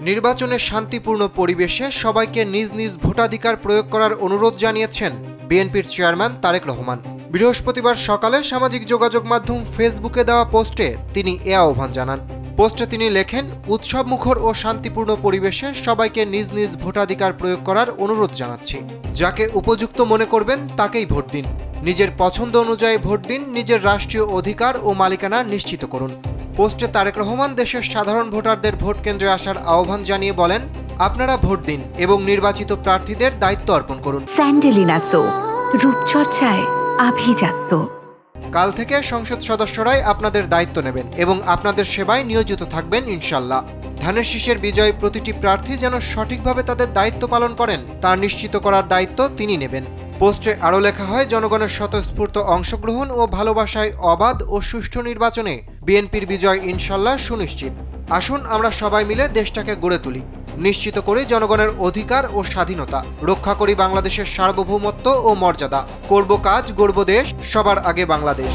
নির্বাচনে শান্তিপূর্ণ পরিবেশে সবাইকে নিজ নিজ ভোটাধিকার প্রয়োগ করার অনুরোধ জানিয়েছেন বিএনপির চেয়ারম্যান তারেক রহমান। বৃহস্পতিবার সকালে সামাজিক যোগাযোগ মাধ্যম ফেসবুকে দেওয়া পোস্টে তিনি এ আহ্বান জানান। পোস্টে তিনি লেখেন, উৎসবমুখর ও শান্তিপূর্ণ পরিবেশে সবাইকে নিজ নিজ ভোটাধিকার প্রয়োগ করার অনুরোধ জানাচ্ছি। যাকে উপযুক্ত মনে করবেন তাকেই ভোট দিন। নিজের পছন্দ অনুযায়ী ভোট দিন। নিজের রাষ্ট্রীয় অধিকার ও মালিকানা নিশ্চিত করুন। পোস্টে তারেক রহমান দেশের সাধারণ ভোটারদের ভোট কেন্দ্রে আসার আহ্বান জানিয়ে বলেন, আপনারা ভোট দিন এবং নির্বাচিত প্রার্থীদের দায়িত্ব অর্পণ করুন। স্যান্ডেলিনা সো, রূপচর্চায় আভিজাত্য। কাল থেকে সংসদ সদস্যরাই আপনাদের দায়িত্ব নেবেন এবং আপনাদের সেবায় নিয়োজিত থাকবেন ইনশাল্লাহ। ধানের শীষের বিজয়ী প্রতিটি প্রার্থী যেন সঠিকভাবে তাদের দায়িত্ব পালন করেন তা নিশ্চিত করার দায়িত্ব তিনি নেবেন। পোস্টে আরও লেখা হয়, জনগণের স্বতঃস্ফূর্ত অংশগ্রহণ ও ভালোবাসায় অবাধ ও সুষ্ঠু নির্বাচনে বিএনপির বিজয় ইনশাল্লাহ সুনিশ্চিত। আসুন আমরা সবাই মিলে দেশটাকে গড়ে তুলি, নিশ্চিত করি জনগণের অধিকার ও স্বাধীনতা, রক্ষা করি বাংলাদেশের সার্বভৌমত্ব ও মর্যাদা, করব কাজ, গড়ব দেশ, সবার আগে বাংলাদেশ।